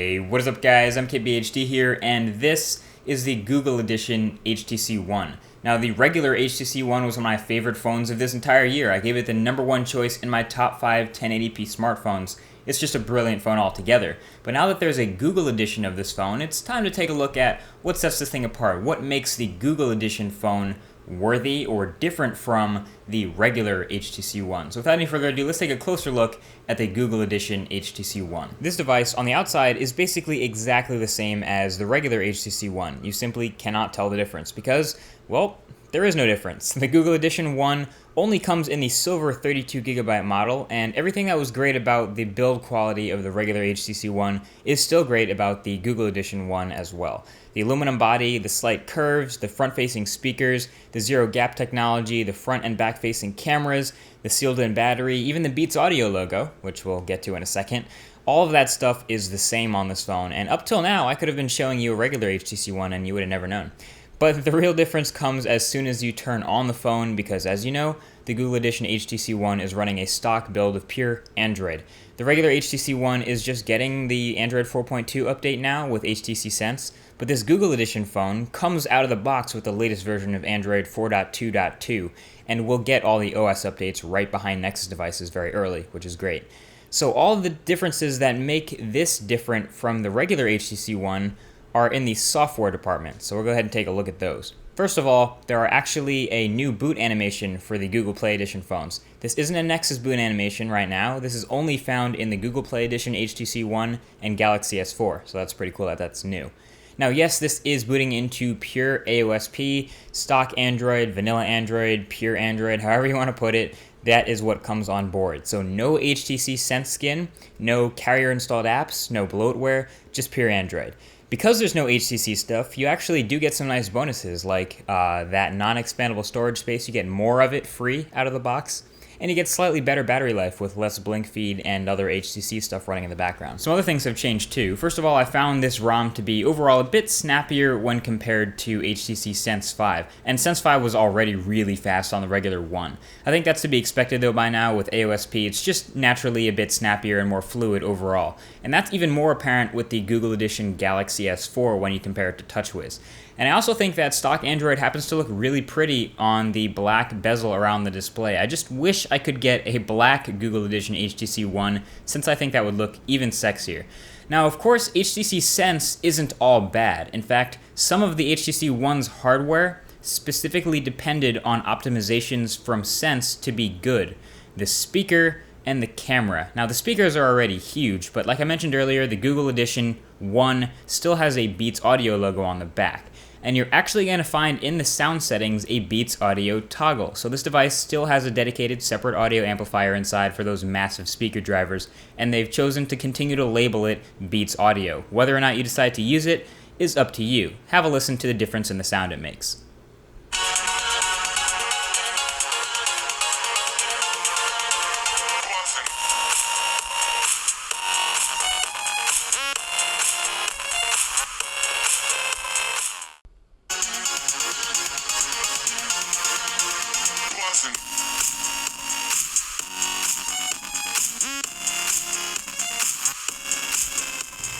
Hey, what is up guys? I'm KBHD here, and this is the Google Edition HTC One. Now, the regular HTC One was one of my favorite phones of this entire year. I gave it the #1 choice in my top 5 1080p smartphones. It's just a brilliant phone altogether. But now that there's a Google Edition of this phone, it's time to take a look at what sets this thing apart. What makes the Google Edition phone worthy or different from the regular HTC One. So without any further ado, let's take a closer look at the Google Edition HTC One. This device on the outside is basically exactly the same as the regular HTC One. You simply cannot tell the difference because, well, there is no difference. The Google Edition One only comes in the silver 32GB model, and everything that was great about the build quality of the regular HTC One is still great about the Google Edition One as well. The aluminum body, the slight curves, the front-facing speakers, the zero-gap technology, the front and back-facing cameras, the sealed-in battery, even the Beats Audio logo, which we'll get to in a second. All of that stuff is the same on this phone, and up till now, I could have been showing you a regular HTC One and you would have never known. But the real difference comes as soon as you turn on the phone because, as you know, the Google Edition HTC One is running a stock build of pure Android. The regular HTC One is just getting the Android 4.2 update now with HTC Sense, but this Google Edition phone comes out of the box with the latest version of Android 4.2.2, and will get all the OS updates right behind Nexus devices very early, which is great. So all of the differences that make this different from the regular HTC One are in the software department, so we'll go ahead and take a look at those. First of all, there are actually a new boot animation for the Google Play Edition phones. This isn't a Nexus boot animation right now. This is only found in the Google Play Edition HTC One and Galaxy S4, so that's pretty cool that that's new. Now, yes, this is booting into pure AOSP, stock Android, vanilla Android, pure Android, however you want to put it. That is what comes on board. So no HTC Sense skin, no carrier-installed apps, no bloatware, just pure Android. Because there's no HTC stuff, you actually do get some nice bonuses, like that non-expandable storage space. You get more of it free out of the box, and you get slightly better battery life with less blink feed and other HTC stuff running in the background. Some other things have changed too. First of all, I found this ROM to be overall a bit snappier when compared to HTC Sense 5, and Sense 5 was already really fast on the regular one. I think that's to be expected though by now with AOSP. It's just naturally a bit snappier and more fluid overall, and that's even more apparent with the Google Edition Galaxy S4 when you compare it to TouchWiz. And I also think that stock Android happens to look really pretty on the black bezel around the display. I just wish I could get a black Google Edition HTC One, since I think that would look even sexier. Now, of course, HTC Sense isn't all bad. In fact, some of the HTC One's hardware specifically depended on optimizations from Sense to be good. The speaker and the camera. Now, the speakers are already huge, but like I mentioned earlier, the Google Edition One still has a Beats Audio logo on the back. And you're actually going to find in the sound settings a Beats Audio toggle. So this device still has a dedicated separate audio amplifier inside for those massive speaker drivers, and they've chosen to continue to label it Beats Audio. Whether or not you decide to use it is up to you. Have a listen to the difference in the sound it makes.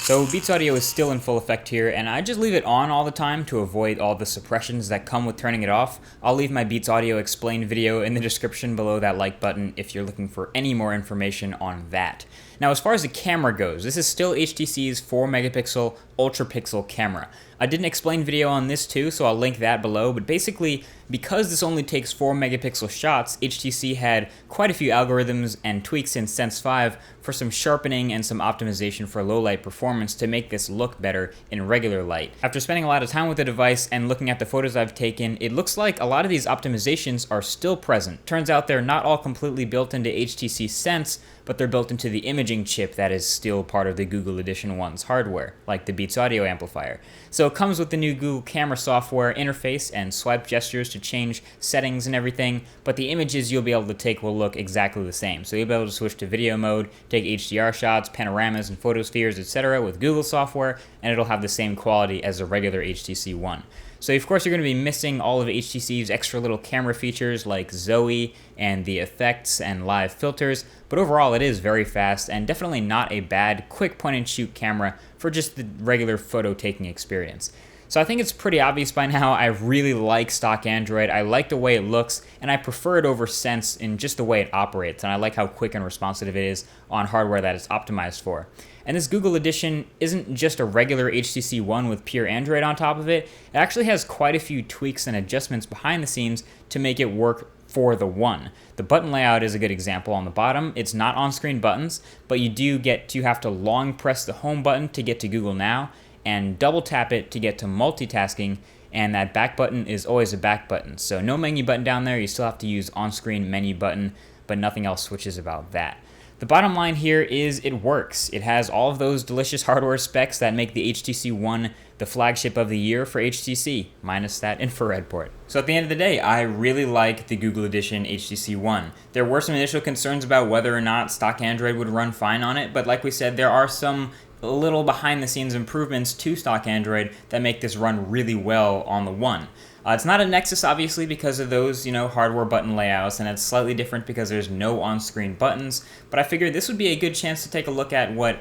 So Beats Audio is still in full effect here, and I just leave it on all the time to avoid all the suppressions that come with turning it off. I'll leave my Beats Audio explained video in the description below that like button if you're looking for any more information on that. Now, as far as the camera goes, this is still HTC's 4-megapixel ultra pixel camera. I did an explained video on this too, so I'll link that below, but basically, because this only takes 4-megapixel shots, HTC had quite a few algorithms and tweaks in Sense 5 for some sharpening and some optimization for low light performance to make this look better in regular light. After spending a lot of time with the device and looking at the photos I've taken, it looks like a lot of these optimizations are still present. Turns out they're not all completely built into HTC Sense, but they're built into the imaging chip that is still part of the Google Edition One's hardware, like the Beats Audio amplifier. So it comes with the new Google camera software interface and swipe gestures to change settings and everything, but the images you'll be able to take will look exactly the same. So you'll be able to switch to video mode, take HDR shots, panoramas, and photospheres, etc. with Google software, and it'll have the same quality as a regular HTC One. So of course you're going to be missing all of HTC's extra little camera features like Zoe and the effects and live filters, but overall it is very fast and definitely not a bad quick point and shoot camera for just the regular photo taking experience. So I think it's pretty obvious by now, I really like stock Android. I like the way it looks, and I prefer it over Sense in just the way it operates, and I like how quick and responsive it is on hardware that it's optimized for. And this Google Edition isn't just a regular HTC One with pure Android on top of it. It actually has quite a few tweaks and adjustments behind the scenes to make it work for the One. The button layout is a good example on the bottom. It's not on-screen buttons, but you do get to have to long press the home button to get to Google Now, and double tap it to get to multitasking, and that back button is always a back button. So no menu button down there, you still have to use on-screen menu button, but nothing else switches about that. The bottom line here is it works. It has all of those delicious hardware specs that make the HTC One the flagship of the year for HTC, minus that infrared port. So at the end of the day, I really like the Google Edition HTC One. There were some initial concerns about whether or not stock Android would run fine on it, but like we said, there are some little behind-the-scenes improvements to stock Android that make this run really well on the One. It's not a Nexus, obviously, because of those, hardware button layouts, and it's slightly different because there's no on-screen buttons, but I figured this would be a good chance to take a look at what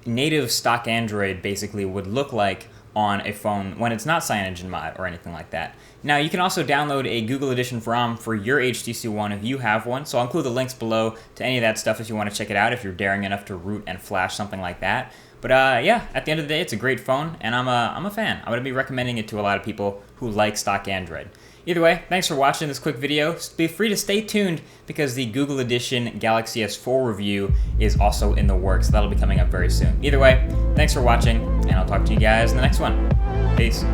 native stock Android basically would look like on a phone when it's not CyanogenMod or anything like that. Now, you can also download a Google Edition ROM for your HTC One if you have one, so I'll include the links below to any of that stuff if you want to check it out, if you're daring enough to root and flash something like that. But yeah, at the end of the day, it's a great phone, and I'm a fan. I'm going to be recommending it to a lot of people who like stock Android. Either way, thanks for watching this quick video. Be free to stay tuned because the Google Edition Galaxy S4 review is also in the works. That'll be coming up very soon. Either way, thanks for watching, and I'll talk to you guys in the next one. Peace.